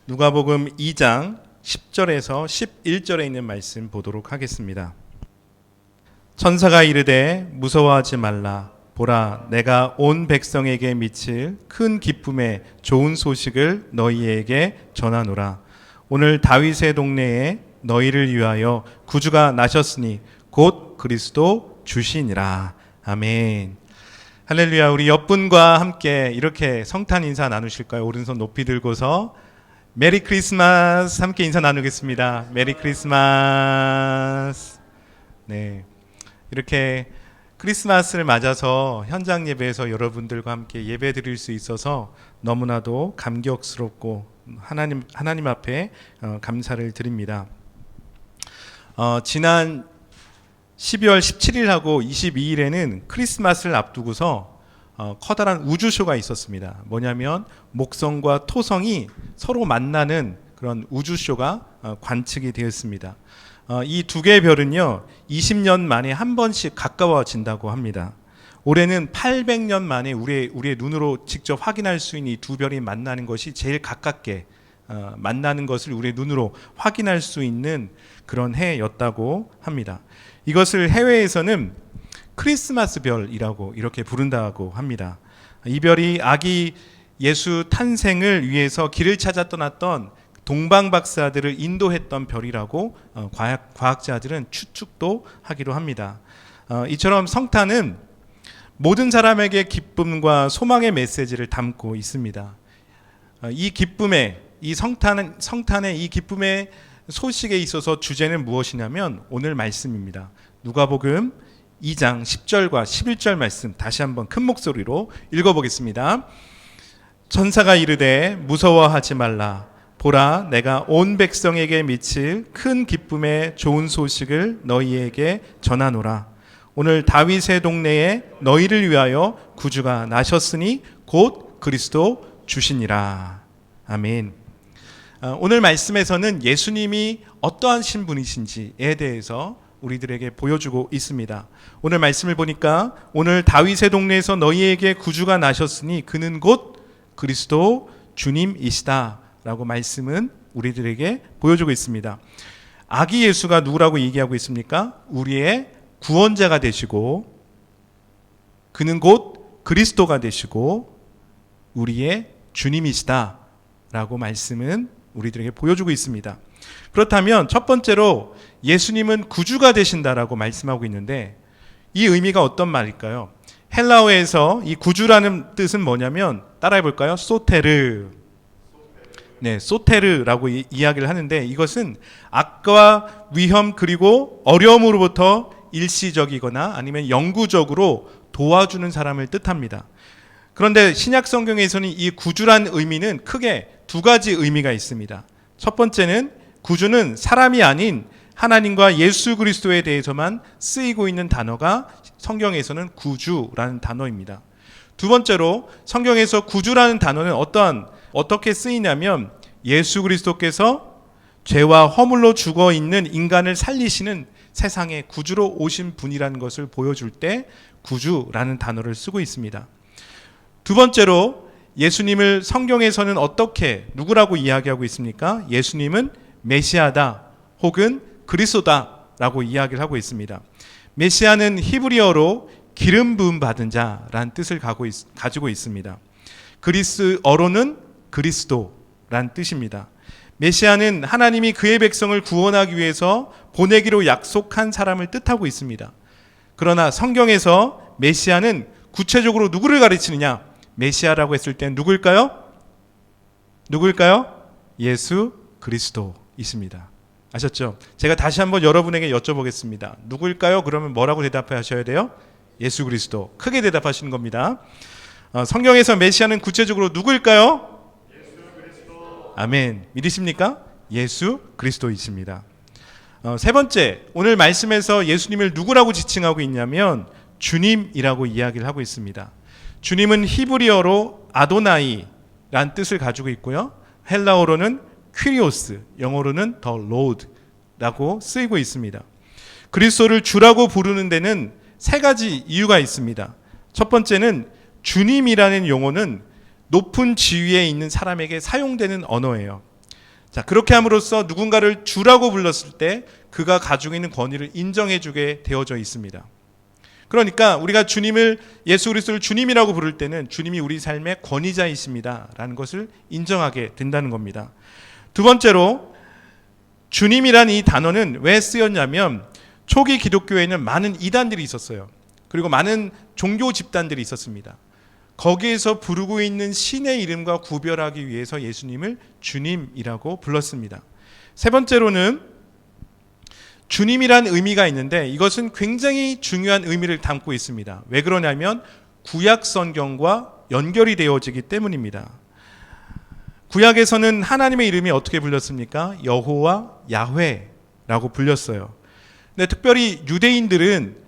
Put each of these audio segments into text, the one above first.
누가복음 2장 10절에서 11절에 있는 말씀 보도록 하겠습니다. 천사가 이르되 무서워하지 말라. 보라, 내가 온 백성에게 미칠 큰 기쁨의 좋은 소식을 너희에게 전하노라. 오늘 다윗의 동네에 너희를 위하여 구주가 나셨으니 곧 그리스도 주시니라. 아멘. 할렐루야. 우리 옆분과 함께 이렇게 성탄 인사 나누실까요? 오른손 높이 들고서 메리 크리스마스 함께 인사 나누겠습니다. 메리 크리스마스. 네, 이렇게 크리스마스를 맞아서 현장 예배에서 여러분들과 함께 예배 드릴 수 있어서 너무나도 감격스럽고 하나님 앞에 감사를 드립니다. 지난 12월 17일하고 22일에는 크리스마스를 앞두고서 커다란 우주쇼가 있었습니다. 뭐냐면 목성과 토성이 서로 만나는 그런 우주쇼가 관측이 되었습니다. 이 두 개의 별은요 20년 만에 한 번씩 가까워진다고 합니다. 올해는 800년 만에 우리의 눈으로 직접 확인할 수 있는 이 두 별이 만나는 것이 제일 가깝게 만나는 것을 우리의 눈으로 확인할 수 있는 그런 해였다고 합니다. 이것을 해외에서는 크리스마스 별이라고 이렇게 부른다고 합니다. 이 별이 아기 예수 탄생을 위해서 길을 찾아 떠났던 동방 박사들을 인도했던 별이라고 과학자들은 추측도 하기로 합니다. 이처럼 성탄은 모든 사람에게 기쁨과 소망의 메시지를 담고 있습니다. 이 기쁨의 이 성탄의 이 기쁨의 소식에 있어서 주제는 무엇이냐면 오늘 말씀입니다. 누가복음 2장 10절과 11절 말씀 다시 한번 큰 목소리로 읽어보겠습니다. 천사가 이르되 무서워하지 말라. 보라, 내가 온 백성에게 미칠 큰 기쁨의 좋은 소식을 너희에게 전하노라. 오늘 다윗의 동네에 너희를 위하여 구주가 나셨으니 곧 그리스도 주시니라. 아멘. 오늘 말씀에서는 예수님이 어떠한 신분이신지에 대해서 우리들에게 보여주고 있습니다. 오늘 말씀을 보니까 오늘 다윗의 동네에서 너희에게 구주가 나셨으니 그는 곧 그리스도 주님이시다 라고 말씀은 우리들에게 보여주고 있습니다. 아기 예수가 누구라고 얘기하고 있습니까? 우리의 구원자가 되시고 그는 곧 그리스도가 되시고 우리의 주님이시다 라고 말씀은 우리들에게 보여주고 있습니다. 그렇다면 첫 번째로 예수님은 구주가 되신다라고 말씀하고 있는데 이 의미가 어떤 말일까요? 헬라어에서 이 구주라는 뜻은 뭐냐면 따라해 볼까요? 소테르. 네, 소테르라고 이야기를 하는데 이것은 악과 위험 그리고 어려움으로부터 일시적이거나 아니면 영구적으로 도와주는 사람을 뜻합니다. 그런데 신약 성경에서는 이 구주란 의미는 크게 두 가지 의미가 있습니다. 첫 번째는 구주는 사람이 아닌 하나님과 예수 그리스도에 대해서만 쓰이고 있는 단어가 성경에서는 구주라는 단어입니다. 두 번째로 성경에서 구주라는 단어는 어떻게 쓰이냐면 예수 그리스도께서 죄와 허물로 죽어 있는 인간을 살리시는 세상의 구주로 오신 분이라는 것을 보여줄 때 구주라는 단어를 쓰고 있습니다. 두 번째로 예수님을 성경에서는 어떻게 누구라고 이야기하고 있습니까? 예수님은 메시아다 혹은 그리스도다라고 이야기를 하고 있습니다. 메시아는 히브리어로 기름 부음 받은 자라는 뜻을 가지고 있습니다. 그리스어로는 그리스도라는 뜻입니다. 메시아는 하나님이 그의 백성을 구원하기 위해서 보내기로 약속한 사람을 뜻하고 있습니다. 그러나 성경에서 메시아는 구체적으로 누구를 가르치느냐? 메시아라고 했을 때 누굴까요? 예수 그리스도이십니다. 아셨죠? 제가 다시 한번 여러분에게 여쭤보겠습니다. 누굴까요? 그러면 뭐라고 대답하셔야 돼요? 예수 그리스도. 크게 대답하시는 겁니다. 성경에서 메시아는 구체적으로 누굴까요? 예수 그리스도. 아멘. 믿으십니까? 예수 그리스도이십니다. 세 번째, 오늘 말씀에서 예수님을 누구라고 지칭하고 있냐면 주님이라고 이야기를 하고 있습니다. 주님은 히브리어로 아도나이란 뜻을 가지고 있고요. 헬라어로는 퀴리오스, 영어로는 the Lord라고 쓰이고 있습니다. 그리스도를 주라고 부르는 데는 세 가지 이유가 있습니다. 첫 번째는 주님이라는 용어는 높은 지위에 있는 사람에게 사용되는 언어예요. 자, 그렇게 함으로써 누군가를 주라고 불렀을 때 그가 가지고 있는 권위를 인정해주게 되어져 있습니다. 그러니까 우리가 주님을, 예수 그리스도를 주님이라고 부를 때는 주님이 우리 삶의 권위자이십니다 라는 것을 인정하게 된다는 겁니다. 두 번째로, 주님이란 이 단어는 왜 쓰였냐면 초기 기독교에는 많은 이단들이 있었어요. 그리고 많은 종교 집단들이 있었습니다. 거기에서 부르고 있는 신의 이름과 구별하기 위해서 예수님을 주님이라고 불렀습니다. 세 번째로는 주님이란 의미가 있는데 이것은 굉장히 중요한 의미를 담고 있습니다. 왜 그러냐면 구약 성경과 연결이 되어지기 때문입니다. 구약에서는 하나님의 이름이 어떻게 불렸습니까? 여호와, 야훼라고 불렸어요. 근데 특별히 유대인들은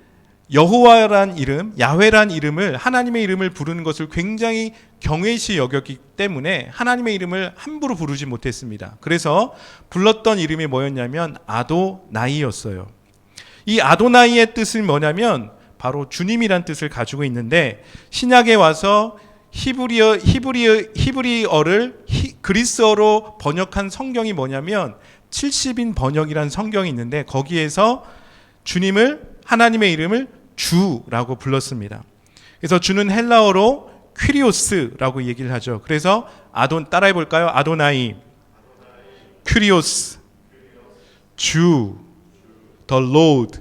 여호와란 이름, 야훼란 이름을, 하나님의 이름을 부르는 것을 굉장히 경외시 여겼기 때문에 하나님의 이름을 함부로 부르지 못했습니다. 그래서 불렀던 이름이 뭐였냐면 아도나이였어요. 이 아도나이의 뜻은 뭐냐면 바로 주님이란 뜻을 가지고 있는데, 신약에 와서 히브리어를 그리스어로 번역한 성경이 뭐냐면 70인 번역이라는 성경이 있는데 거기에서 주님을, 하나님의 이름을 주라고 불렀습니다. 그래서 주는 헬라어로 퀴리오스라고 얘기를 하죠. 그래서 따라해 볼까요? 아도나이, 퀴리오스, 주, the Lord.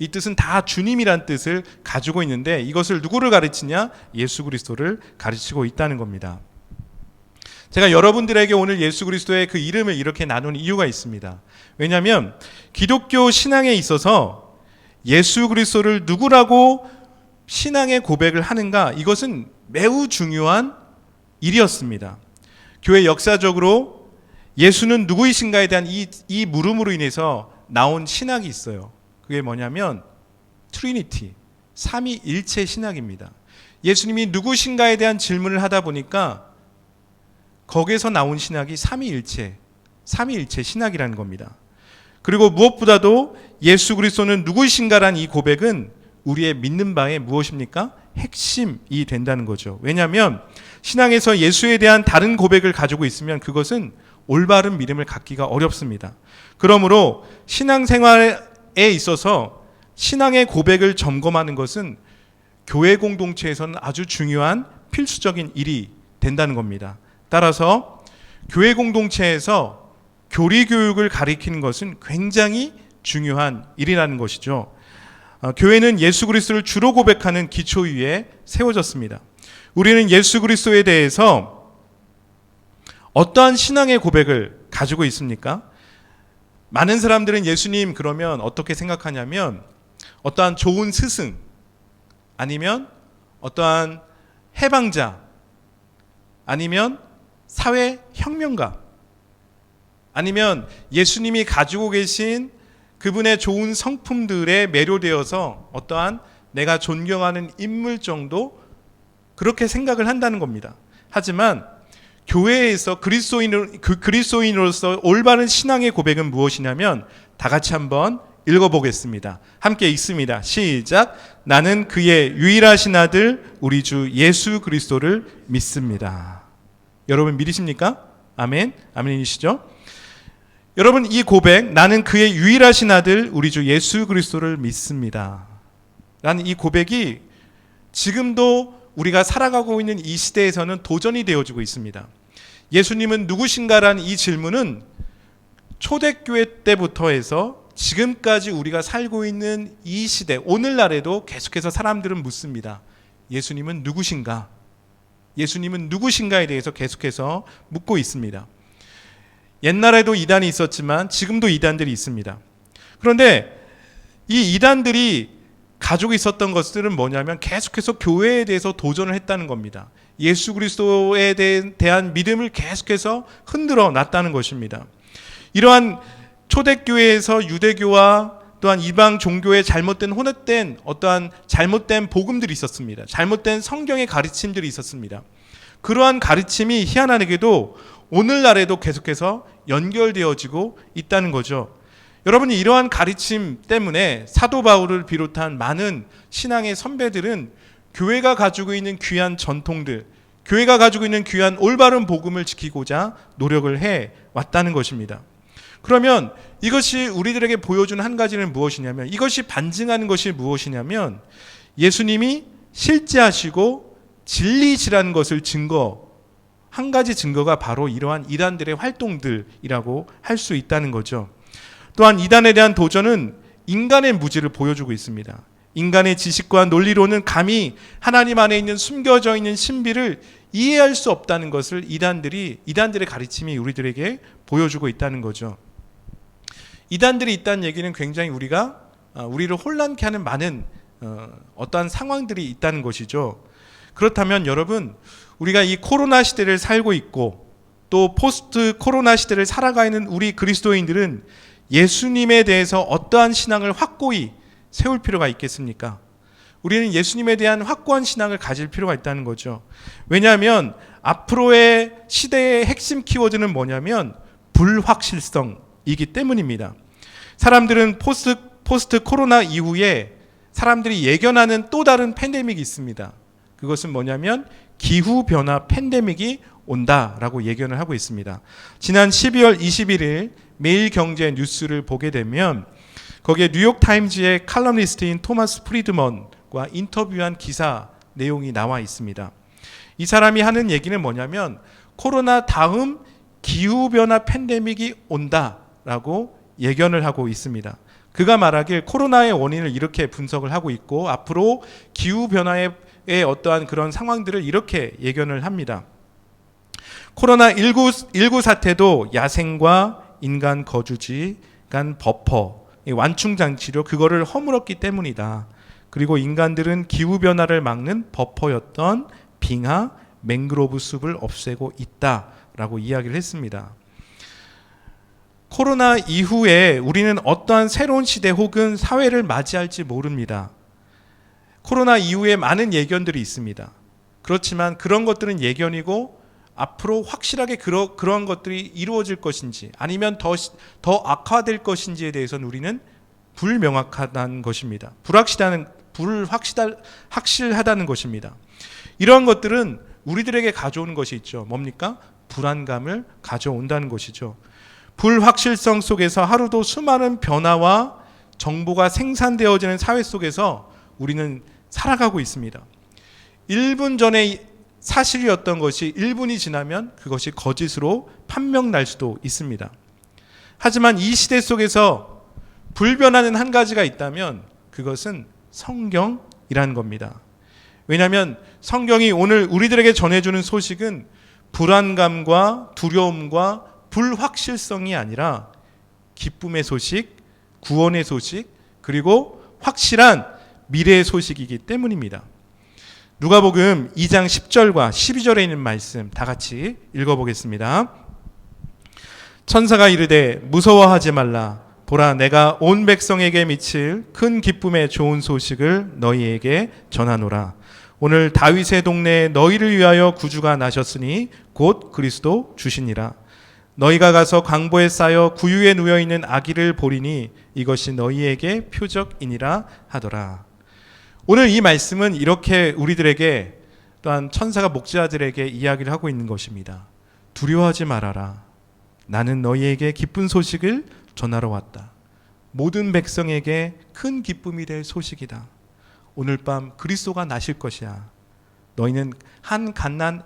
이 뜻은 다 주님이란 뜻을 가지고 있는데 이것을 누구를 가르치냐? 예수 그리스도를 가르치고 있다는 겁니다. 제가 여러분들에게 오늘 예수 그리스도의 그 이름을 이렇게 나눈 이유가 있습니다. 왜냐하면 기독교 신앙에 있어서 예수 그리스도를 누구라고 신앙의 고백을 하는가, 이것은 매우 중요한 일이었습니다. 교회 역사적으로 예수는 누구이신가에 대한 이 물음으로 인해서 나온 신학이 있어요. 그게 뭐냐면 트리니티, 삼위일체 신학입니다. 예수님이 누구신가에 대한 질문을 하다 보니까 거기에서 나온 신학이 삼위일체 신학이라는 겁니다. 그리고 무엇보다도 예수 그리스도는 누구이신가라는 이 고백은 우리의 믿는 바에 무엇입니까? 핵심이 된다는 거죠. 왜냐하면 신앙에서 예수에 대한 다른 고백을 가지고 있으면 그것은 올바른 믿음을 갖기가 어렵습니다. 그러므로 신앙생활에 있어서 신앙의 고백을 점검하는 것은 교회 공동체에서는 아주 중요한 필수적인 일이 된다는 겁니다. 따라서 교회 공동체에서 교리 교육을 가리키는 것은 굉장히 중요한 일이라는 것이죠. 교회는 예수 그리스도를 주로 고백하는 기초 위에 세워졌습니다. 우리는 예수 그리스도에 대해서 어떠한 신앙의 고백을 가지고 있습니까? 많은 사람들은 예수님 그러면 어떻게 생각하냐면 어떠한 좋은 스승, 아니면 어떠한 해방자, 아니면 사회 혁명가, 아니면 예수님이 가지고 계신 그분의 좋은 성품들에 매료되어서 어떠한 내가 존경하는 인물 정도, 그렇게 생각을 한다는 겁니다. 하지만 교회에서 그리스도인으로서 올바른 신앙의 고백은 무엇이냐면 다 같이 한번 읽어보겠습니다. 함께 읽습니다. 시작. 나는 그의 유일하신 아들 우리 주 예수 그리스도를 믿습니다. 여러분 믿으십니까? 아멘. 아멘이시죠? 여러분, 이 고백, 나는 그의 유일하신 아들 우리 주 예수 그리스도를 믿습니다 라는 이 고백이 지금도 우리가 살아가고 있는 이 시대에서는 도전이 되어지고 있습니다. 예수님은 누구신가라는 이 질문은 초대교회 때부터 해서 지금까지 우리가 살고 있는 이 시대, 오늘날에도 계속해서 사람들은 묻습니다. 예수님은 누구신가? 예수님은 누구신가에 대해서 계속해서 묻고 있습니다. 옛날에도 이단이 있었지만 지금도 이단들이 있습니다. 그런데 이 이단들이 가지고 있었던 것들은 뭐냐면 계속해서 교회에 대해서 도전을 했다는 겁니다. 예수 그리스도에 대한 믿음을 계속해서 흔들어 놨다는 것입니다. 이러한 초대교회에서 유대교와 또한 이방 종교의 잘못된 혼합된 어떠한 잘못된 복음들이 있었습니다. 잘못된 성경의 가르침들이 있었습니다. 그러한 가르침이 희한하게도 오늘날에도 계속해서 연결되어지고 있다는 거죠. 여러분이 이러한 가르침 때문에 사도 바울을 비롯한 많은 신앙의 선배들은 교회가 가지고 있는 귀한 전통들, 교회가 가지고 있는 귀한 올바른 복음을 지키고자 노력을 해 왔다는 것입니다. 그러면 이것이 우리들에게 보여주는 한 가지는 무엇이냐면, 이것이 반증하는 것이 무엇이냐면, 예수님이 실제하시고 진리시라는 것을 한 가지 증거가 바로 이러한 이단들의 활동들이라고 할 수 있다는 거죠. 또한 이단에 대한 도전은 인간의 무지를 보여주고 있습니다. 인간의 지식과 논리로는 감히 하나님 안에 있는 숨겨져 있는 신비를 이해할 수 없다는 것을 이단들의 가르침이 우리들에게 보여주고 있다는 거죠. 이단들이 있다는 얘기는 굉장히 우리를 혼란케 하는 많은 어떠한 상황들이 있다는 것이죠. 그렇다면 여러분, 우리가 이 코로나 시대를 살고 있고 또 포스트 코로나 시대를 살아가 있는 우리 그리스도인들은 예수님에 대해서 어떠한 신앙을 확고히 세울 필요가 있겠습니까? 우리는 예수님에 대한 확고한 신앙을 가질 필요가 있다는 거죠. 왜냐하면 앞으로의 시대의 핵심 키워드는 뭐냐면 불확실성이기 때문입니다. 사람들은 포스트 코로나 이후에 사람들이 예견하는 또 다른 팬데믹이 있습니다. 그것은 뭐냐면 기후변화 팬데믹이 온다라고 예견을 하고 있습니다. 지난 12월 21일 매일경제 뉴스를 보게 되면 거기에 뉴욕타임즈의 칼럼니스트인 토마스 프리드먼과 인터뷰한 기사 내용이 나와 있습니다. 이 사람이 하는 얘기는 뭐냐면 코로나 다음 기후변화 팬데믹이 온다라고 예견을 하고 있습니다. 그가 말하길 코로나의 원인을 이렇게 분석을 하고 있고 앞으로 기후변화의 어떠한 그런 상황들을 이렇게 예견을 합니다. 코로나19 사태도 야생과 인간 거주지 간 버퍼, 완충장치로 그거를 허물었기 때문이다. 그리고 인간들은 기후변화를 막는 버퍼였던 빙하, 맹그로브 숲을 없애고 있다라고 이야기를 했습니다. 코로나 이후에 우리는 어떠한 새로운 시대 혹은 사회를 맞이할지 모릅니다. 코로나 이후에 많은 예견들이 있습니다. 그렇지만 그런 것들은 예견이고 앞으로 확실하게 그런 것들이 이루어질 것인지 아니면 더 악화될 것인지에 대해서는 우리는 불명확하다는 것입니다. 확실하다는 것입니다. 이러한 것들은 우리들에게 가져오는 것이 있죠. 뭡니까? 불안감을 가져온다는 것이죠. 불확실성 속에서 하루도 수많은 변화와 정보가 생산되어지는 사회 속에서 우리는 살아가고 있습니다. 1분 전에 사실이었던 것이 1분이 지나면 그것이 거짓으로 판명날 수도 있습니다. 하지만 이 시대 속에서 불변하는 한 가지가 있다면 그것은 성경이라는 겁니다. 왜냐하면 성경이 오늘 우리들에게 전해주는 소식은 불안감과 두려움과 불확실성이 아니라 기쁨의 소식, 구원의 소식, 그리고 확실한 미래의 소식이기 때문입니다. 누가복음 2장 10절과 12절에 있는 말씀 다 같이 읽어보겠습니다. 천사가 이르되 무서워하지 말라. 보라, 내가 온 백성에게 미칠 큰 기쁨의 좋은 소식을 너희에게 전하노라. 오늘 다윗의 동네에 너희를 위하여 구주가 나셨으니 곧 그리스도 주시니라. 너희가 가서 광보에 쌓여 구유에 누워있는 아기를 보리니 이것이 너희에게 표적이니라 하더라. 오늘 이 말씀은 이렇게 우리들에게 또한 천사가 목자들에게 이야기를 하고 있는 것입니다. 두려워하지 말아라. 나는 너희에게 기쁜 소식을 전하러 왔다. 모든 백성에게 큰 기쁨이 될 소식이다. 오늘 밤 그리스도가 나실 것이야. 너희는 한 갓난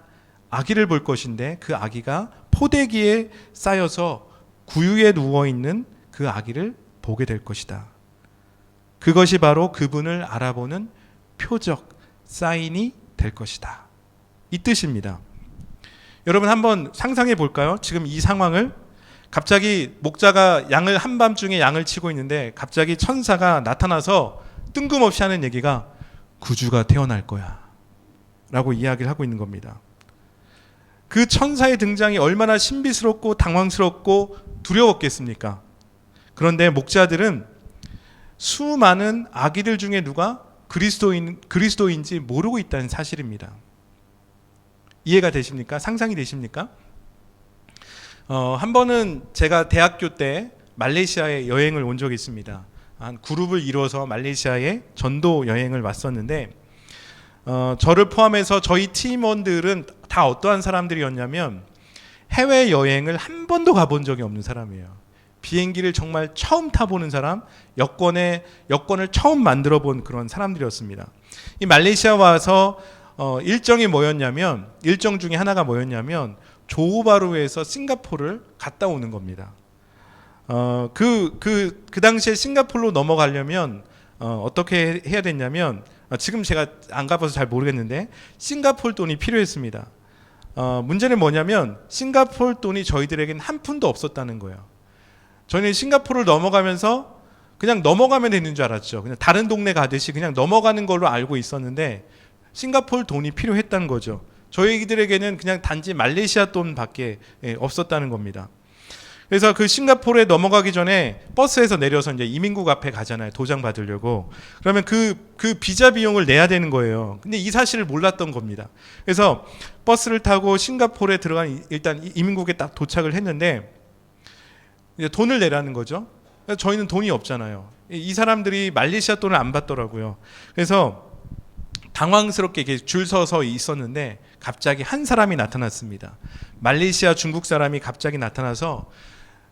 아기를 볼 것인데 그 아기가 포대기에 쌓여서 구유에 누워있는 그 아기를 보게 될 것이다. 그것이 바로 그분을 알아보는 표적, 사인이 될 것이다. 이 뜻입니다. 여러분 한번 상상해 볼까요? 지금 이 상황을 갑자기 목자가 한밤중에 양을 치고 있는데 갑자기 천사가 나타나서 뜬금없이 하는 얘기가 구주가 태어날 거야 라고 이야기를 하고 있는 겁니다. 그 천사의 등장이 얼마나 신비스럽고 당황스럽고 두려웠겠습니까? 그런데 목자들은 수많은 아기들 중에 누가 그리스도인지 모르고 있다는 사실입니다. 이해가 되십니까? 상상이 되십니까? 한 번은 제가 대학교 때 말레이시아에 여행을 온 적이 있습니다. 한 그룹을 이루어서 말레이시아에 전도 여행을 왔었는데 저를 포함해서 저희 팀원들은 다 어떠한 사람들이었냐면 해외여행을 한 번도 가본 적이 없는 사람이에요. 비행기를 정말 처음 타보는 사람, 여권을 처음 만들어 본 그런 사람들이었습니다. 이 말레이시아 와서 일정이 뭐였냐면, 일정 중에 하나가 뭐였냐면 조호바루에서 싱가포르를 갔다 오는 겁니다. 그 당시에 싱가포르로 넘어가려면 어떻게 해야 됐냐면, 지금 제가 안 가봐서 잘 모르겠는데 싱가포르 돈이 필요했습니다. 문제는 뭐냐면 싱가포르 돈이 저희들에겐 한 푼도 없었다는 거예요. 저희는 싱가포르를 넘어가면서 그냥 넘어가면 되는 줄 알았죠. 그냥 다른 동네 가듯이 그냥 넘어가는 걸로 알고 있었는데 싱가포르 돈이 필요했다는 거죠. 저희들에게는 그냥 단지 말레이시아 돈밖에 없었다는 겁니다. 그래서 그 싱가포르에 넘어가기 전에 버스에서 내려서 이제 이민국 앞에 가잖아요. 도장 받으려고. 그러면 그 비자 비용을 내야 되는 거예요. 근데 이 사실을 몰랐던 겁니다. 그래서 버스를 타고 싱가포르에 들어간, 일단 이민국에 딱 도착을 했는데 이제 돈을 내라는 거죠. 저희는 돈이 없잖아요. 이 사람들이 말레이시아 돈을 안 받더라고요. 그래서 당황스럽게 이렇게 줄 서서 있었는데 갑자기 한 사람이 나타났습니다. 말레이시아 중국 사람이 갑자기 나타나서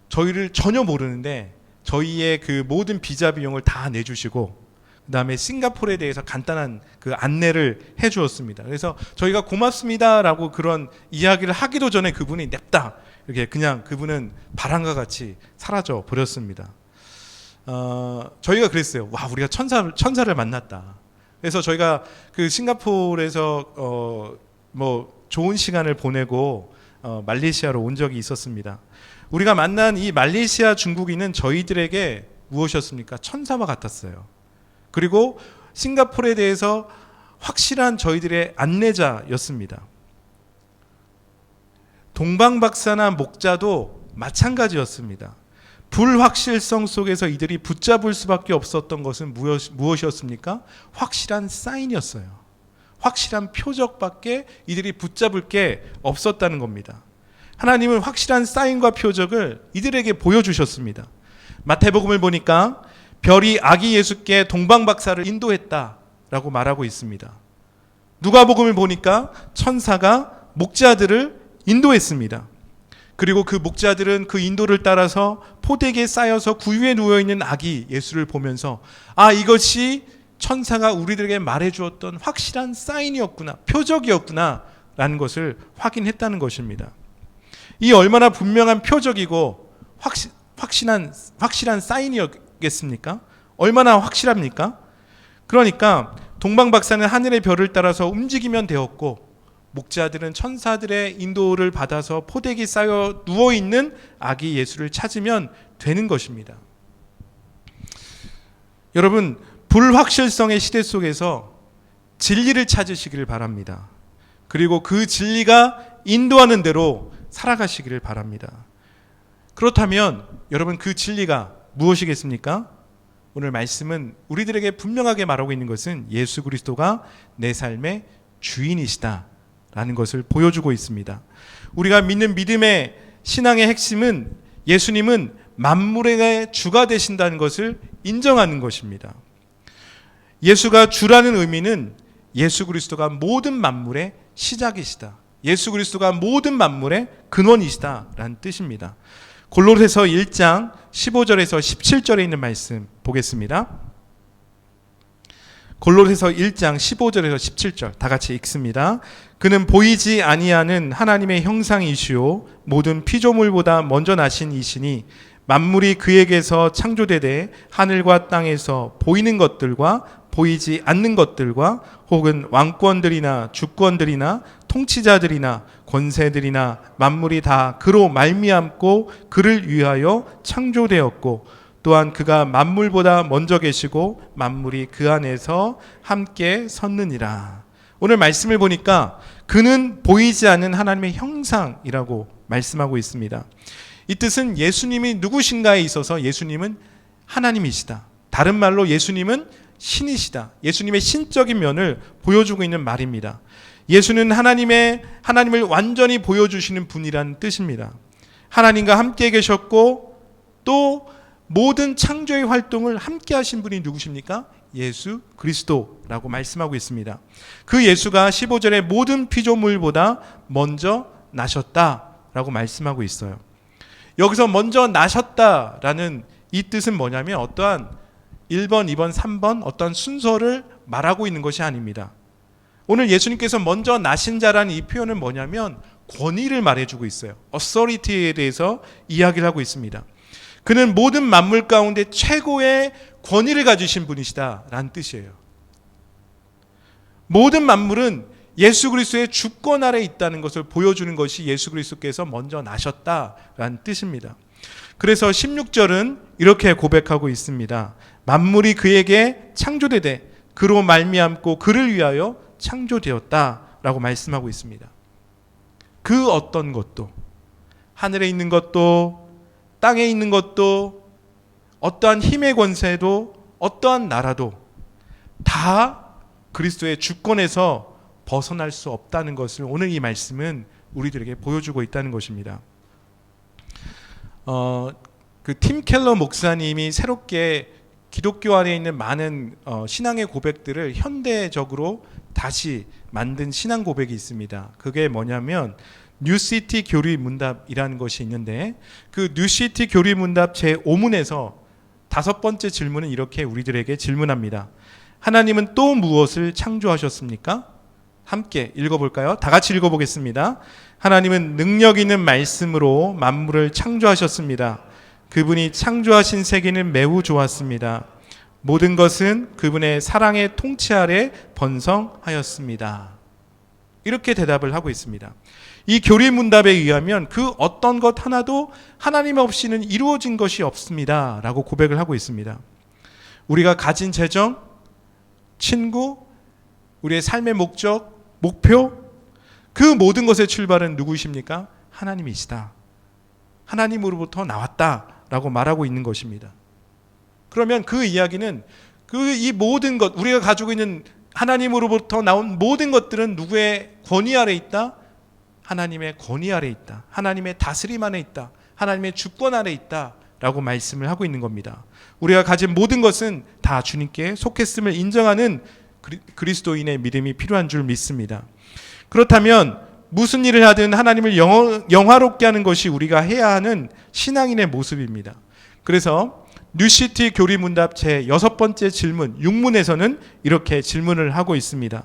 저희를 전혀 모르는데 저희의 그 모든 비자 비용을 다 내주시고 그다음에 싱가포르에 대해서 간단한 그 안내를 해주었습니다. 그래서 저희가 고맙습니다라고 그런 이야기를 하기도 전에 그분이 냅다 이렇게 그냥 그분은 바람과 같이 사라져 버렸습니다. 저희가 그랬어요. 와, 우리가 천사를 만났다. 그래서 저희가 그 싱가포르에서 뭐 좋은 시간을 보내고 말레이시아로 온 적이 있었습니다. 우리가 만난 이 말레이시아 중국인은 저희들에게 무엇이었습니까? 천사와 같았어요. 그리고 싱가포르에 대해서 확실한 저희들의 안내자였습니다. 동방박사나 목자도 마찬가지였습니다. 불확실성 속에서 이들이 붙잡을 수밖에 없었던 것은 무엇이었습니까? 확실한 사인이었어요. 확실한 표적밖에 이들이 붙잡을 게 없었다는 겁니다. 하나님은 확실한 사인과 표적을 이들에게 보여주셨습니다. 마태복음을 보니까 별이 아기 예수께 동방박사를 인도했다라고 말하고 있습니다. 누가복음을 보니까 천사가 목자들을 인도했습니다. 그리고 그 목자들은 그 인도를 따라서 포대기에 쌓여서 구유에 누워있는 아기 예수를 보면서 이것이 천사가 우리들에게 말해주었던 확실한 사인이었구나, 표적이었구나 라는 것을 확인했다는 것입니다. 이 얼마나 분명한 표적이고 확실한 사인이었겠습니까? 얼마나 확실합니까? 그러니까 동방박사는 하늘의 별을 따라서 움직이면 되었고 목자들은 천사들의 인도를 받아서 포대기 쌓여 누워있는 아기 예수를 찾으면 되는 것입니다. 여러분, 불확실성의 시대 속에서 진리를 찾으시기를 바랍니다. 그리고 그 진리가 인도하는 대로 살아가시기를 바랍니다. 그렇다면 여러분, 그 진리가 무엇이겠습니까? 오늘 말씀은 우리들에게 분명하게 말하고 있는 것은 예수 그리스도가 내 삶의 주인이시다 라는 것을 보여주고 있습니다. 우리가 믿는 믿음의 신앙의 핵심은 예수님은 만물의 주가 되신다는 것을 인정하는 것입니다. 예수가 주라는 의미는 예수 그리스도가 모든 만물의 시작이시다. 예수 그리스도가 모든 만물의 근원이시다라는 뜻입니다. 골로새서 1장 15절에서 17절에 있는 말씀 보겠습니다. 골로새서 1장 15절에서 17절 다 같이 읽습니다. 그는 보이지 아니하는 하나님의 형상이시요 모든 피조물보다 먼저 나신 이시니 만물이 그에게서 창조되되 하늘과 땅에서 보이는 것들과 보이지 않는 것들과 혹은 왕권들이나 주권들이나 통치자들이나 권세들이나 만물이 다 그로 말미암고 그를 위하여 창조되었고 또한 그가 만물보다 먼저 계시고 만물이 그 안에서 함께 섰느니라. 오늘 말씀을 보니까 그는 보이지 않는 하나님의 형상이라고 말씀하고 있습니다. 이 뜻은 예수님이 누구신가에 있어서 예수님은 하나님이시다. 다른 말로 예수님은 신이시다. 예수님의 신적인 면을 보여주고 있는 말입니다. 예수는 하나님을 완전히 보여주시는 분이라는 뜻입니다. 하나님과 함께 계셨고 또 모든 창조의 활동을 함께 하신 분이 누구십니까? 예수 그리스도라고 말씀하고 있습니다. 그 예수가 15절에 모든 피조물보다 먼저 나셨다라고 말씀하고 있어요. 여기서 먼저 나셨다라는 이 뜻은 뭐냐면 어떠한 1번, 2번, 3번 어떤 순서를 말하고 있는 것이 아닙니다. 오늘 예수님께서 먼저 나신 자라는 이 표현은 뭐냐면 권위를 말해주고 있어요. authority에 대해서 이야기를 하고 있습니다. 그는 모든 만물 가운데 최고의 권위를 가지신 분이시다라는 뜻이에요. 모든 만물은 예수 그리스도의 주권 아래 있다는 것을 보여주는 것이 예수 그리스도께서 먼저 나셨다라는 뜻입니다. 그래서 16절은 이렇게 고백하고 있습니다. 만물이 그에게 창조되되 그로 말미암고 그를 위하여 창조되었다라고 말씀하고 있습니다. 그 어떤 것도, 하늘에 있는 것도 땅에 있는 것도 어떠한 힘의 권세도 어떠한 나라도 다 그리스도의 주권에서 벗어날 수 없다는 것을 오늘 이 말씀은 우리들에게 보여주고 있다는 것입니다. 그 팀 켈러 목사님이 새롭게 기독교 안에 있는 많은 신앙의 고백들을 현대적으로 다시 만든 신앙 고백이 있습니다. 그게 뭐냐면 뉴시티 교리 문답이라는 것이 있는데 그 뉴시티 교리 문답 제5문에서 5번째 질문은 이렇게 우리들에게 질문합니다. 하나님은 또 무엇을 창조하셨습니까? 함께 읽어볼까요? 다 같이 읽어보겠습니다. 하나님은 능력 있는 말씀으로 만물을 창조하셨습니다. 그분이 창조하신 세계는 매우 좋았습니다. 모든 것은 그분의 사랑의 통치 아래 번성하였습니다. 이렇게 대답을 하고 있습니다. 이 교리 문답에 의하면 그 어떤 것 하나도 하나님 없이는 이루어진 것이 없습니다 라고 고백을 하고 있습니다. 우리가 가진 재정, 친구, 우리의 삶의 목적, 목표, 그 모든 것의 출발은 누구이십니까? 하나님이시다. 하나님으로부터 나왔다라고 말하고 있는 것입니다. 그러면 그 이야기는 이 모든 것, 우리가 가지고 있는 하나님으로부터 나온 모든 것들은 누구의 권위 아래 있다? 하나님의 권위 아래 있다. 하나님의 다스림 안에 있다. 하나님의 주권 아래 있다 라고 말씀을 하고 있는 겁니다. 우리가 가진 모든 것은 다 주님께 속했음을 인정하는 그리스도인의 믿음이 필요한 줄 믿습니다. 그렇다면 무슨 일을 하든 하나님을 영화롭게 하는 것이 우리가 해야 하는 신앙인의 모습입니다. 그래서 뉴시티 교리 문답 제 6번째 질문 6문에서는 이렇게 질문을 하고 있습니다.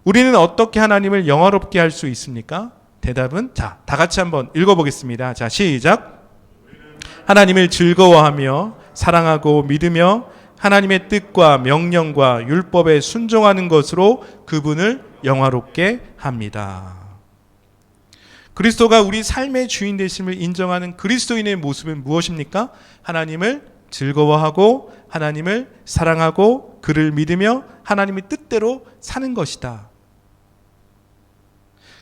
우리는 어떻게 하나님을 영화롭게 할 수 있습니까? 대답은 다 같이 한번 읽어보겠습니다. 자, 시작. 하나님을 즐거워하며 사랑하고 믿으며 하나님의 뜻과 명령과 율법에 순종하는 것으로 그분을 영화롭게 합니다. 그리스도가 우리 삶의 주인 되심을 인정하는 그리스도인의 모습은 무엇입니까? 하나님을 즐거워하고 하나님을 사랑하고 그를 믿으며 하나님의 뜻대로 사는 것이다.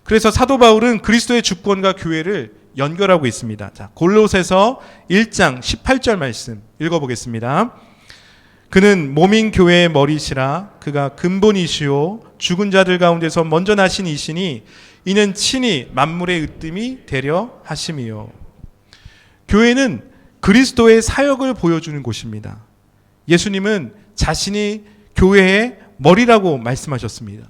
그래서 사도 바울은 그리스도의 주권과 교회를 연결하고 있습니다. 자, 골로새서 1장 18절 말씀 읽어보겠습니다. 그는 몸인 교회의 머리시라. 그가 근본이시오 죽은 자들 가운데서 먼저 나신 이시니 이는 친히 만물의 으뜸이 되려 하심이요. 교회는 그리스도의 사역을 보여주는 곳입니다. 예수님은 자신이 교회의 머리라고 말씀하셨습니다.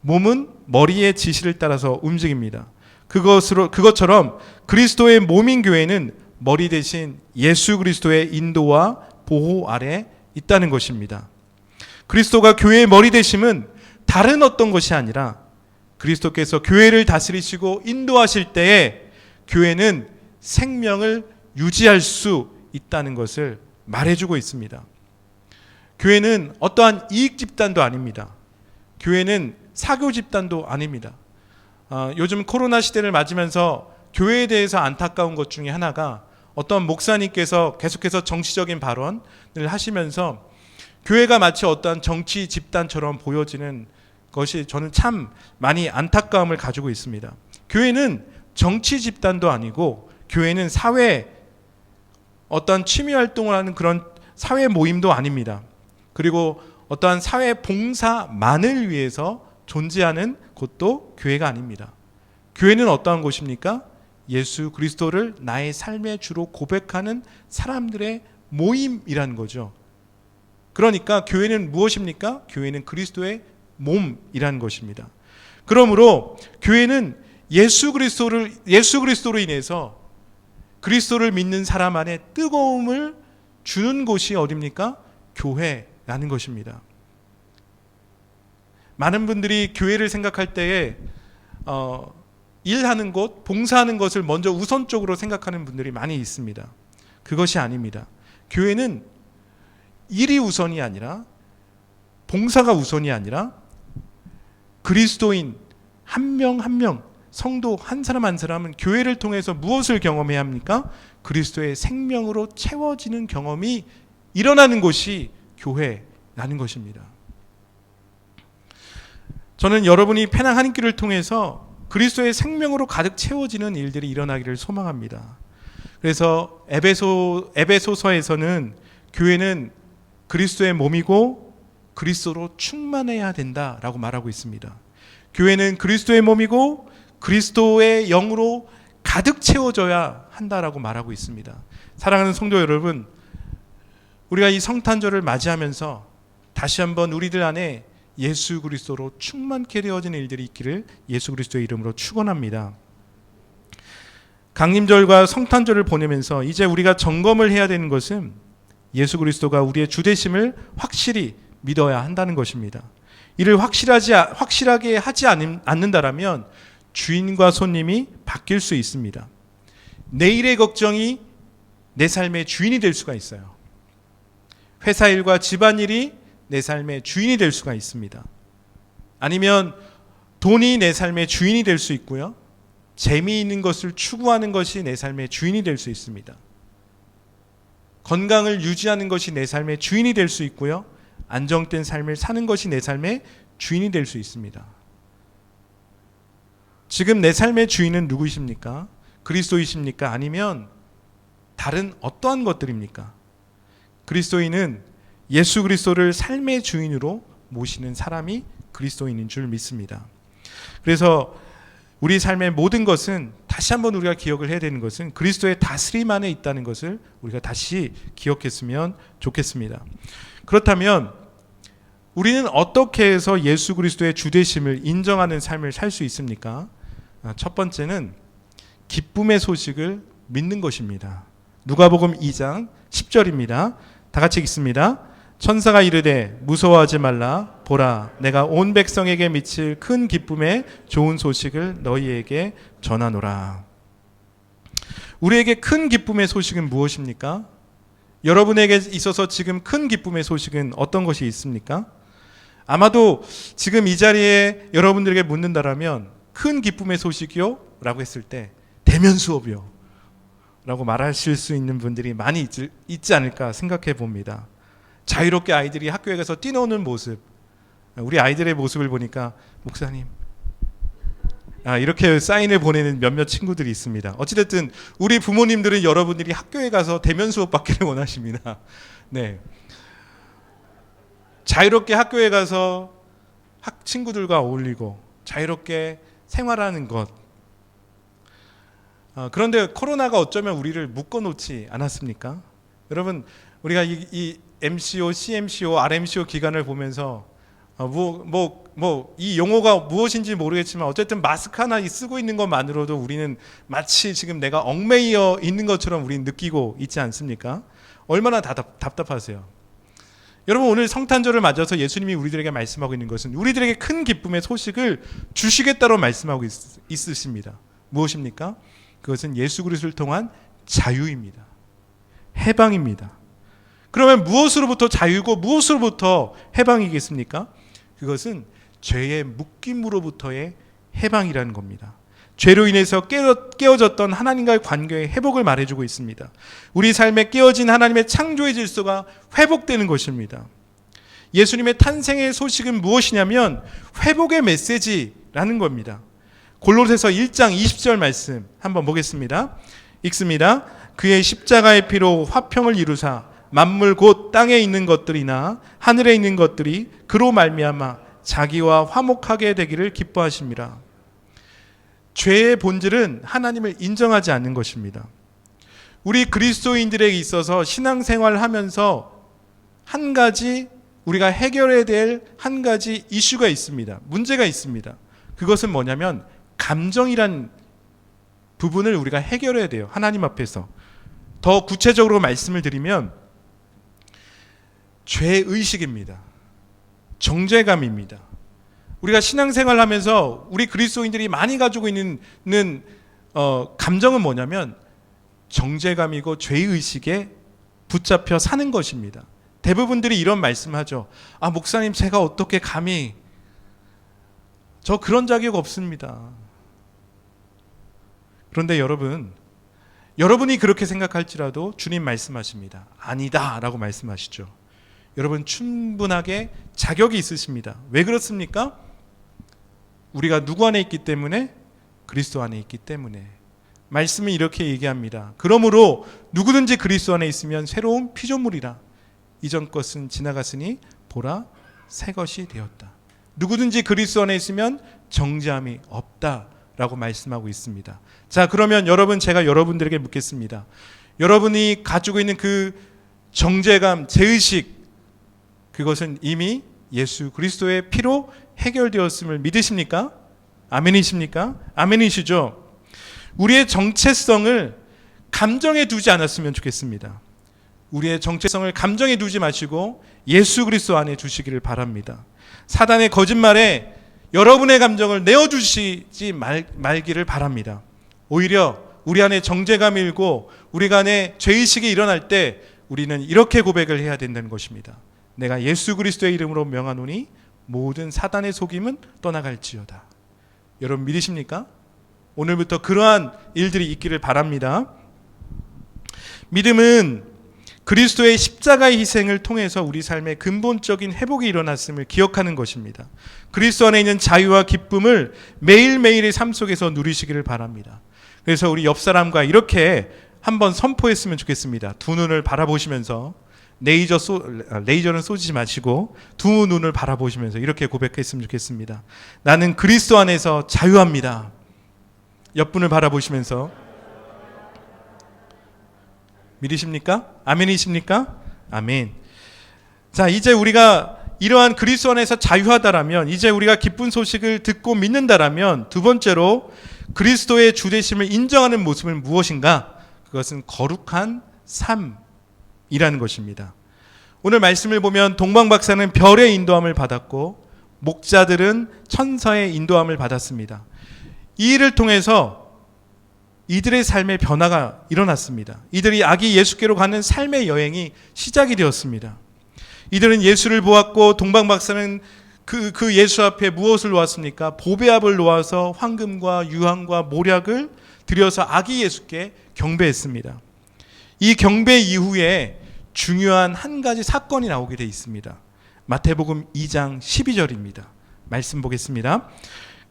몸은 머리의 지시를 따라서 움직입니다. 그것처럼 그리스도의 몸인 교회는 머리 대신 예수 그리스도의 인도와 보호 아래 있다는 것입니다. 그리스도가 교회의 머리 되심은 다른 어떤 것이 아니라 그리스도께서 교회를 다스리시고 인도하실 때에 교회는 생명을 유지할 수 있다는 것을 말해주고 있습니다. 교회는 어떠한 이익 집단도 아닙니다. 교회는 사교 집단도 아닙니다. 요즘 코로나 시대를 맞으면서 교회에 대해서 안타까운 것 중에 하나가 어떤 목사님께서 계속해서 정치적인 발언을 하시면서 교회가 마치 어떠한 정치 집단처럼 보여지는 것이 저는 참 많이 안타까움을 가지고 있습니다. 교회는 정치 집단도 아니고 교회는 사회 어떠한 취미 활동을 하는 그런 사회 모임도 아닙니다. 그리고 어떠한 사회 봉사만을 위해서 존재하는 곳도 교회가 아닙니다. 교회는 어떠한 곳입니까? 예수 그리스도를 나의 삶의 주로 고백하는 사람들의 모임이라는 거죠. 그러니까 교회는 무엇입니까? 교회는 그리스도의 몸이라는 것입니다. 그러므로 교회는 예수 그리스도로 인해서 그리스도를 믿는 사람 안에 뜨거움을 주는 곳이 어디입니까? 교회라는 것입니다. 많은 분들이 교회를 생각할 때에 일하는 곳, 봉사하는 것을 먼저 우선적으로 생각하는 분들이 많이 있습니다. 그것이 아닙니다. 교회는 일이 우선이 아니라, 봉사가 우선이 아니라 그리스도인 한 명 한 명, 성도 한 사람 한 사람은 교회를 통해서 무엇을 경험해야 합니까? 그리스도의 생명으로 채워지는 경험이 일어나는 곳이 교회라는 것입니다. 저는 여러분이 페낭 한 길을 통해서 그리스도의 생명으로 가득 채워지는 일들이 일어나기를 소망합니다. 그래서 에베소서에서는 교회는 그리스도의 몸이고 그리스도로 충만해야 된다라고 말하고 있습니다. 교회는 그리스도의 몸이고 그리스도의 영으로 가득 채워져야 한다라고 말하고 있습니다. 사랑하는 성도 여러분, 우리가 이 성탄절을 맞이하면서 다시 한번 우리들 안에 예수 그리스도로 충만케 되어지는 일들이 있기를 예수 그리스도의 이름으로 축원합니다. 강림절과 성탄절을 보내면서 이제 우리가 점검을 해야 되는 것은 예수 그리스도가 우리의 주 되심을 확실히 믿어야 한다는 것입니다. 이를 확실하게 하지 않는다라면 주인과 손님이 바뀔 수 있습니다. 내일의 걱정이 내 삶의 주인이 될 수가 있어요. 회사 일과 집안일이 내 삶의 주인이 될 수가 있습니다. 아니면 돈이 내 삶의 주인이 될 수 있고요. 재미있는 것을 추구하는 것이 내 삶의 주인이 될 수 있습니다. 건강을 유지하는 것이 내 삶의 주인이 될 수 있고요. 안정된 삶을 사는 것이 내 삶의 주인이 될 수 있습니다. 지금 내 삶의 주인은 누구이십니까? 그리스도이십니까? 아니면 다른 어떠한 것들입니까? 그리스도인은 예수 그리스도를 삶의 주인으로 모시는 사람이 그리스도인인 줄 믿습니다. 그래서 우리 삶의 모든 것은 다시 한번 우리가 기억을 해야 되는 것은 그리스도의 다스림 안에 있다는 것을 우리가 다시 기억했으면 좋겠습니다. 그렇다면 우리는 어떻게 해서 예수 그리스도의 주되심을 인정하는 삶을 살 수 있습니까? 첫 번째는 기쁨의 소식을 믿는 것입니다. 누가복음 2장 10절입니다. 다 같이 읽습니다. 천사가 이르되 무서워하지 말라. 보라, 내가 온 백성에게 미칠 큰 기쁨의 좋은 소식을 너희에게 전하노라. 우리에게 큰 기쁨의 소식은 무엇입니까? 여러분에게 있어서 지금 큰 기쁨의 소식은 어떤 것이 있습니까? 아마도 지금 이 자리에 여러분들에게 묻는다라면 큰 기쁨의 소식이요? 라고 했을 때 대면 수업이요 라고 말하실 수 있는 분들이 많이 있지 않을까 생각해 봅니다. 자유롭게 아이들이 학교에 가서 뛰노는 모습, 우리 아이들의 모습을 보니까 목사님 이렇게 사인을 보내는 몇몇 친구들이 있습니다. 어찌됐든 우리 부모님들은 여러분들이 학교에 가서 대면 수업 받기를 원하십니다. 네, 자유롭게 학교에 가서 친구들과 어울리고 자유롭게 생활하는 것. 그런데 코로나가 어쩌면 우리를 묶어놓지 않았습니까? 여러분, 우리가 이 MCO, CMCO, RMCO 기간을 보면서 이 용어가 무엇인지 모르겠지만 어쨌든 마스크 하나 쓰고 있는 것만으로도 우리는 마치 지금 내가 얽매여 있는 것처럼 우리는 느끼고 있지 않습니까? 얼마나 답답하세요. 여러분, 오늘 성탄절을 맞아서 예수님이 우리들에게 말씀하고 있는 것은 우리들에게 큰 기쁨의 소식을 주시겠다고 말씀하고 있으십니다. 무엇입니까? 그것은 예수 그리스도를 통한 자유입니다. 해방입니다. 그러면 무엇으로부터 자유고 무엇으로부터 해방이겠습니까? 그것은 죄의 묶임으로부터의 해방이라는 겁니다. 죄로 인해서 깨어졌던 하나님과의 관계의 회복을 말해주고 있습니다. 우리 삶에 깨어진 하나님의 창조의 질서가 회복되는 것입니다. 예수님의 탄생의 소식은 무엇이냐면 회복의 메시지라는 겁니다. 골로새서 1장 20절 말씀 한번 보겠습니다. 읽습니다. 그의 십자가의 피로 화평을 이루사 만물 곧 땅에 있는 것들이나 하늘에 있는 것들이 그로 말미암아 자기와 화목하게 되기를 기뻐하십니다. 죄의 본질은 하나님을 인정하지 않는 것입니다. 우리 그리스도인들에게 있어서 신앙생활을 하면서 한 가지 우리가 해결해야 될 한 가지 이슈가 있습니다. 문제가 있습니다. 그것은 뭐냐면 감정이란 부분을 우리가 해결해야 돼요. 하나님 앞에서. 더 구체적으로 말씀을 드리면 죄의식입니다. 정죄감입니다. 우리가 신앙생활을 하면서 우리 그리스도인들이 많이 가지고 있는 감정은 뭐냐면 정죄감이고 죄의식에 붙잡혀 사는 것입니다. 대부분들이 이런 말씀하죠. 목사님, 제가 어떻게 감히, 저 그런 자격 없습니다. 그런데 여러분이 그렇게 생각할지라도 주님 말씀하십니다. 아니다 라고 말씀하시죠. 여러분 충분하게 자격이 있으십니다. 왜 그렇습니까? 우리가 누구 안에 있기 때문에? 그리스도 안에 있기 때문에. 말씀은 이렇게 얘기합니다. 그러므로 누구든지 그리스도 안에 있으면 새로운 피조물이라. 이전 것은 지나갔으니 보라 새 것이 되었다. 누구든지 그리스도 안에 있으면 정죄함이 없다라고 말씀하고 있습니다. 자, 그러면 제가 여러분들에게 묻겠습니다. 여러분이 가지고 있는 그 정죄감, 죄의식, 그것은 이미 예수 그리스도의 피로 해결되었음을 믿으십니까? 아멘이십니까? 아멘이시죠? 우리의 정체성을 감정에 두지 않았으면 좋겠습니다. 우리의 정체성을 감정에 두지 마시고 예수 그리스도 안에 두시기를 바랍니다. 사단의 거짓말에 여러분의 감정을 내어주시지 말기를 바랍니다. 오히려 우리 안에 정죄감이 일고 우리 안에 죄의식이 일어날 때 우리는 이렇게 고백을 해야 된다는 것입니다. 내가 예수 그리스도의 이름으로 명하노니 모든 사단의 속임은 떠나갈지어다. 여러분 믿으십니까? 오늘부터 그러한 일들이 있기를 바랍니다. 믿음은 그리스도의 십자가의 희생을 통해서 우리 삶에 근본적인 회복이 일어났음을 기억하는 것입니다. 그리스도 안에 있는 자유와 기쁨을 매일매일의 삶 속에서 누리시기를 바랍니다. 그래서 우리 옆 사람과 이렇게 한번 선포했으면 좋겠습니다. 두 눈을 바라보시면서 레이저는 쏘지 마시고 두 눈을 바라보시면서 이렇게 고백했으면 좋겠습니다. 나는 그리스도 안에서 자유합니다. 옆분을 바라보시면서 믿으십니까? 아멘이십니까? 아멘. 자, 이제 우리가 이러한 그리스도 안에서 자유하다라면, 이제 우리가 기쁜 소식을 듣고 믿는다라면, 두 번째로 그리스도의 주되심을 인정하는 모습은 무엇인가? 그것은 거룩한 삶이라는 것입니다. 오늘 말씀을 보면 동방 박사는 별의 인도함을 받았고 목자들은 천사의 인도함을 받았습니다. 이 일을 통해서 이들의 삶의 변화가 일어났습니다. 이들이 아기 예수께로 가는 삶의 여행이 시작이 되었습니다. 이들은 예수를 보았고 동방 박사는 그 예수 앞에 무엇을 놓았습니까? 보배압을 놓아서 황금과 유황과 모략을 들여서 아기 예수께 경배했습니다. 이 경배 이후에 중요한 한 가지 사건이 나오게 되어 있습니다. 마태복음 2장 12절입니다. 말씀 보겠습니다.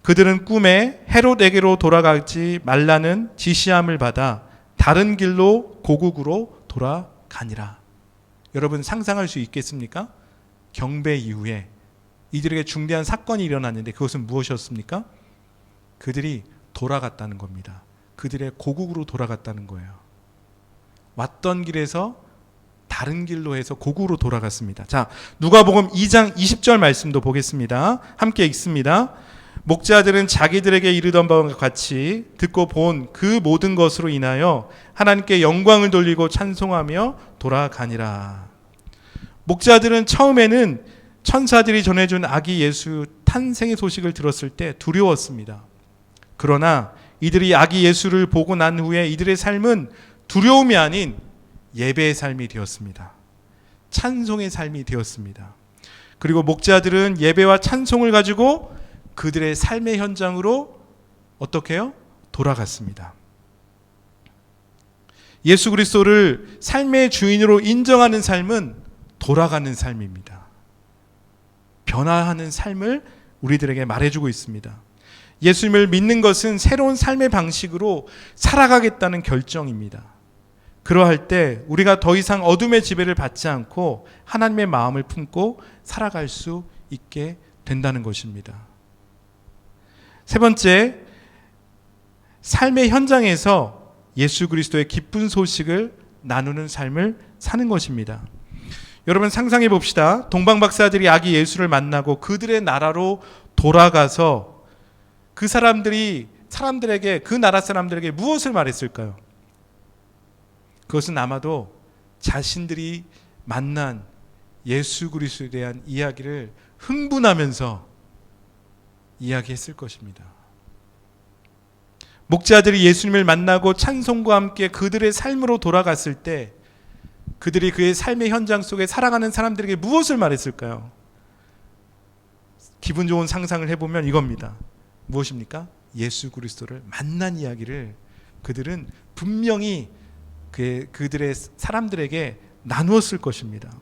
그들은 꿈에 헤롯에게로 돌아가지 말라는 지시함을 받아 다른 길로 고국으로 돌아가니라. 여러분 상상할 수 있겠습니까? 경배 이후에 이들에게 중대한 사건이 일어났는데 그것은 무엇이었습니까? 그들이 돌아갔다는 겁니다. 그들의 고국으로 돌아갔다는 거예요. 왔던 길에서 다른 길로 해서 고국으로 돌아갔습니다. 자, 누가복음 2장 20절 말씀도 보겠습니다. 함께 읽습니다. 목자들은 자기들에게 이르던 바와 같이 듣고 본 그 모든 것으로 인하여 하나님께 영광을 돌리고 찬송하며 돌아가니라. 목자들은 처음에는 천사들이 전해준 아기 예수 탄생의 소식을 들었을 때 두려웠습니다. 그러나 이들이 아기 예수를 보고 난 후에 이들의 삶은 두려움이 아닌 예배의 삶이 되었습니다. 찬송의 삶이 되었습니다. 그리고 목자들은 예배와 찬송을 가지고 그들의 삶의 현장으로 어떻게 해요? 돌아갔습니다. 예수 그리스도를 삶의 주인으로 인정하는 삶은 돌아가는 삶입니다. 변화하는 삶을 우리들에게 말해주고 있습니다. 예수님을 믿는 것은 새로운 삶의 방식으로 살아가겠다는 결정입니다. 그러할 때 우리가 더 이상 어둠의 지배를 받지 않고 하나님의 마음을 품고 살아갈 수 있게 된다는 것입니다. 세 번째, 삶의 현장에서 예수 그리스도의 기쁜 소식을 나누는 삶을 사는 것입니다. 여러분 상상해 봅시다. 동방박사들이 아기 예수를 만나고 그들의 나라로 돌아가서 그 사람들에게 그 나라 사람들에게 무엇을 말했을까요? 그것은 아마도 자신들이 만난 예수 그리스도에 대한 이야기를 흥분하면서 이야기했을 것입니다. 목자들이 예수님을 만나고 찬송과 함께 그들의 삶으로 돌아갔을 때 그들이 그의 삶의 현장 속에 살아가는 사람들에게 무엇을 말했을까요? 기분 좋은 상상을 해보면 이겁니다. 무엇입니까? 예수 그리스도를 만난 이야기를 그들은 분명히 그들의 사람들에게 나누었을 것입니다.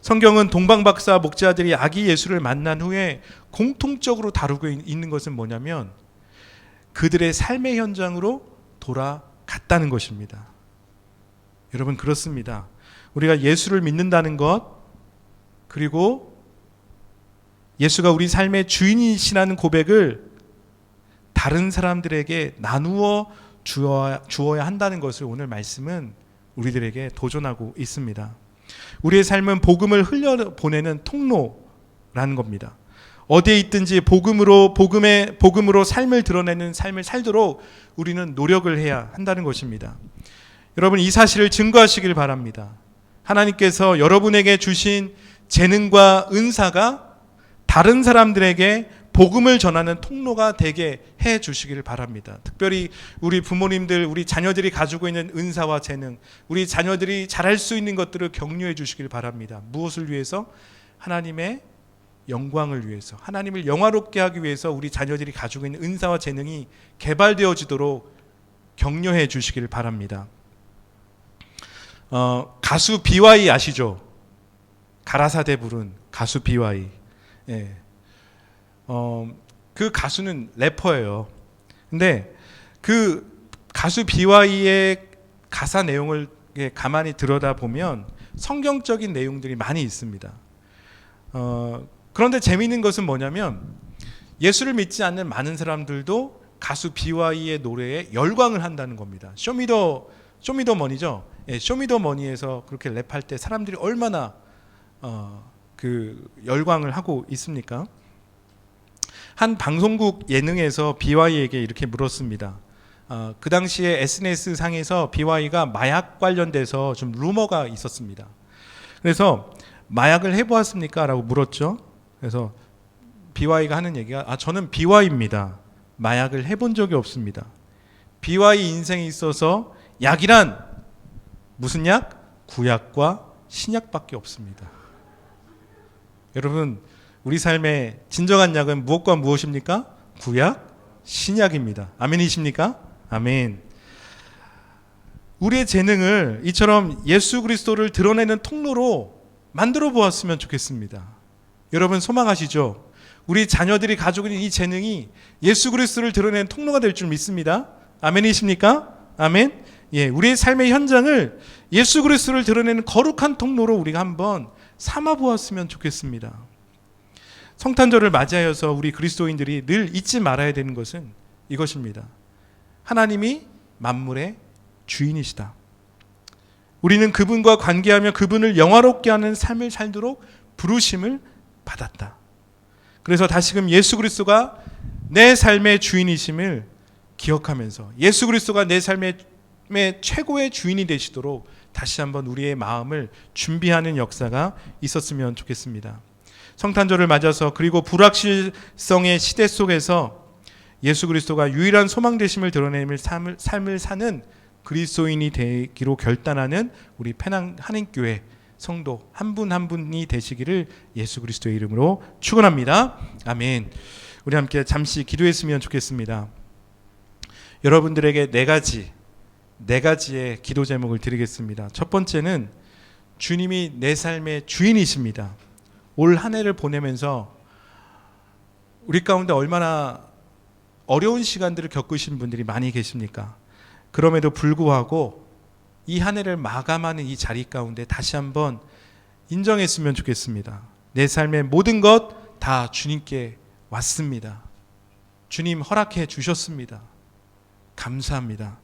성경은 동방박사 목자들이 아기 예수를 만난 후에 공통적으로 다루고 있는 것은 뭐냐면 그들의 삶의 현장으로 돌아갔다는 것입니다. 여러분 그렇습니다. 우리가 예수를 믿는다는 것, 그리고 예수가 우리 삶의 주인이시라는 고백을 다른 사람들에게 나누어 주어야 한다는 것을 오늘 말씀은 우리들에게 도전하고 있습니다. 우리의 삶은 복음을 흘려보내는 통로라는 겁니다. 어디에 있든지 복음으로 삶을 드러내는 삶을 살도록 우리는 노력을 해야 한다는 것입니다. 여러분 이 사실을 증거하시길 바랍니다. 하나님께서 여러분에게 주신 재능과 은사가 다른 사람들에게 복음을 전하는 통로가 되게 해 주시기를 바랍니다. 특별히 우리 부모님들, 우리 자녀들이 가지고 있는 은사와 재능, 우리 자녀들이 잘할 수 있는 것들을 격려해 주시길 바랍니다. 무엇을 위해서? 하나님의 영광을 위해서, 하나님을 영화롭게 하기 위해서 우리 자녀들이 가지고 있는 은사와 재능이 개발되어지도록 격려해 주시길 바랍니다. 가수 BY 아시죠? 가라사대 부른 가수 BY. 예. 그 가수는 래퍼예요. 근데 그 가수 BY의 가사 내용을 가만히 들여다보면 성경적인 내용들이 많이 있습니다. 그런데 재미있는 것은 뭐냐면 예수를 믿지 않는 많은 사람들도 가수 BY의 노래에 열광을 한다는 겁니다. 쇼미더머니죠. 예, 쇼미더머니에서 그렇게 랩할 때 사람들이 얼마나 그 열광을 하고 있습니까? 한 방송국 예능에서 BY에게 이렇게 물었습니다. 그 당시에 SNS 상에서 BY가 마약 관련돼서 좀 루머가 있었습니다. 그래서 마약을 해보았습니까? 라고 물었죠. 그래서 BY가 하는 얘기가 저는 BY입니다. 마약을 해본 적이 없습니다. BY 인생에 있어서 약이란 무슨 약? 구약과 신약밖에 없습니다. 여러분 우리 삶의 진정한 약은 무엇과 무엇입니까? 구약, 신약입니다. 아멘이십니까? 아멘. 우리의 재능을 이처럼 예수 그리스도를 드러내는 통로로 만들어 보았으면 좋겠습니다. 여러분 소망하시죠? 우리 자녀들이 가지고 있는 이 재능이 예수 그리스도를 드러내는 통로가 될 줄 믿습니다. 아멘이십니까? 아멘. 예, 우리의 삶의 현장을 예수 그리스도를 드러내는 거룩한 통로로 우리가 한번 삼아 보았으면 좋겠습니다. 성탄절을 맞이하여서 우리 그리스도인들이 늘 잊지 말아야 되는 것은 이것입니다. 하나님이 만물의 주인이시다. 우리는 그분과 관계하며 그분을 영화롭게 하는 삶을 살도록 부르심을 받았다. 그래서 다시금 예수 그리스도가 내 삶의 주인이심을 기억하면서 예수 그리스도가 내 삶의 최고의 주인이 되시도록 다시 한번 우리의 마음을 준비하는 역사가 있었으면 좋겠습니다. 성탄절을 맞아서 그리고 불확실성의 시대 속에서 예수 그리스도가 유일한 소망 되심을 드러내는 삶을 사는 그리스도인이 되기로 결단하는 우리 페낭 한인교회 성도 한 분 한 분이 되시기를 예수 그리스도의 이름으로 축원합니다. 아멘. 우리 함께 잠시 기도했으면 좋겠습니다. 여러분들에게 네 가지의 기도 제목을 드리겠습니다. 첫 번째는 주님이 내 삶의 주인이십니다. 올 한 해를 보내면서 우리 가운데 얼마나 어려운 시간들을 겪으신 분들이 많이 계십니까? 그럼에도 불구하고 이 한 해를 마감하는 이 자리 가운데 다시 한번 인정했으면 좋겠습니다. 내 삶의 모든 것 다 주님께 왔습니다. 주님 허락해 주셨습니다. 감사합니다.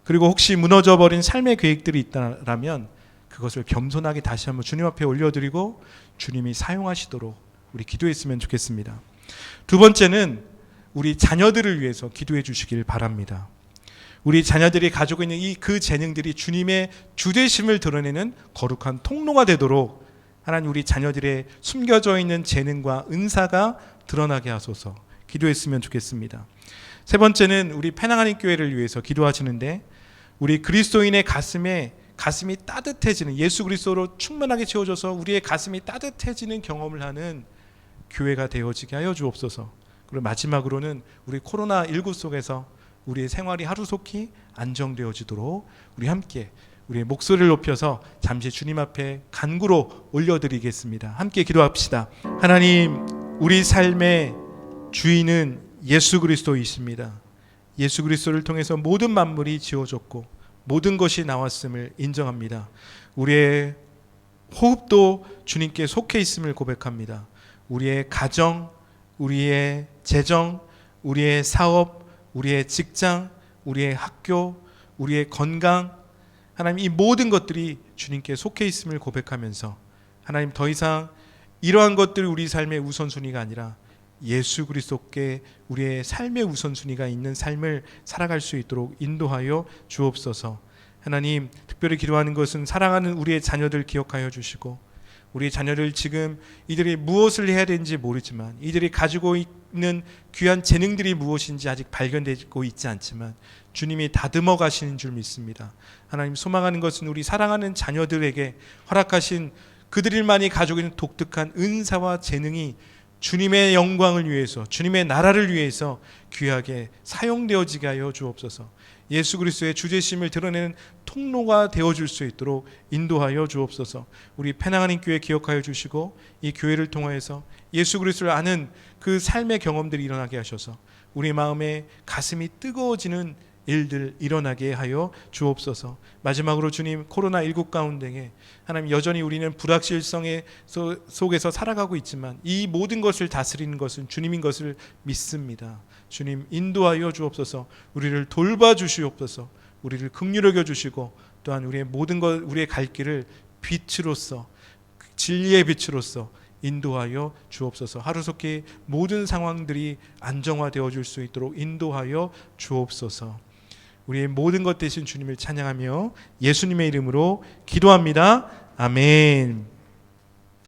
그리고 혹시 무너져버린 삶의 계획들이 있다면 그것을 겸손하게 다시 한번 주님 앞에 올려드리고 주님이 사용하시도록 우리 기도했으면 좋겠습니다. 두 번째는 우리 자녀들을 위해서 기도해 주시길 바랍니다. 우리 자녀들이 가지고 있는 그 재능들이 주님의 주되심을 드러내는 거룩한 통로가 되도록 하나님 우리 자녀들의 숨겨져 있는 재능과 은사가 드러나게 하소서 기도했으면 좋겠습니다. 세 번째는 우리 패낭하는 교회를 위해서 기도하시는데 우리 그리스도인의 가슴이 따뜻해지는, 예수 그리스도로 충만하게 채워져서 우리의 가슴이 따뜻해지는 경험을 하는 교회가 되어지게 하여 주옵소서. 그리고 마지막으로는 우리 코로나19 속에서 우리의 생활이 하루속히 안정되어지도록 우리 함께 우리의 목소리를 높여서 잠시 주님 앞에 간구로 올려드리겠습니다. 함께 기도합시다. 하나님, 우리 삶의 주인은 예수 그리스도이십니다. 예수 그리스도를 통해서 모든 만물이 지어졌고 모든 것이 나왔음을 인정합니다. 우리의 호흡도 주님께 속해 있음을 고백합니다. 우리의 가정, 우리의 재정, 우리의 사업, 우리의 직장, 우리의 학교, 우리의 건강, 하나님 이 모든 것들이 주님께 속해 있음을 고백하면서 하나님 더 이상 이러한 것들이 우리 삶의 우선순위가 아니라 예수 그리스도께 우리의 삶의 우선순위가 있는 삶을 살아갈 수 있도록 인도하여 주옵소서. 하나님, 특별히 기도하는 것은 사랑하는 우리의 자녀들 기억하여 주시고 우리 자녀들 지금 이들이 무엇을 해야 되는지 모르지만 이들이 가지고 있는 귀한 재능들이 무엇인지 아직 발견되고 있지 않지만 주님이 다듬어 가시는 줄 믿습니다. 하나님, 소망하는 것은 우리 사랑하는 자녀들에게 허락하신 그들만이 가지고 있는 독특한 은사와 재능이 주님의 영광을 위해서, 주님의 나라를 위해서 귀하게 사용되어지게 하여 주옵소서. 예수 그리스도의 주제심을 드러내는 통로가 되어줄 수 있도록 인도하여 주옵소서. 우리 패낭하는 교회 기억하여 주시고 이 교회를 통하여서 예수 그리스도를 아는 그 삶의 경험들이 일어나게 하셔서 우리 마음에 가슴이 뜨거워지는 일들 일어나게 하여 주옵소서. 마지막으로 주님, 코로나19 가운데에 하나님 여전히 우리는 불확실성의 속에서 살아가고 있지만 이 모든 것을 다스리는 것은 주님인 것을 믿습니다. 주님 인도하여 주옵소서. 우리를 돌봐 주시옵소서. 우리를 긍휼히 여겨 주시고 또한 우리의 모든 것, 우리의 갈 길을 빛으로서, 진리의 빛으로서 인도하여 주옵소서. 하루속히 모든 상황들이 안정화되어 줄 수 있도록 인도하여 주옵소서. 우리의 모든 것 되신 주님을 찬양하며 예수님의 이름으로 기도합니다. 아멘.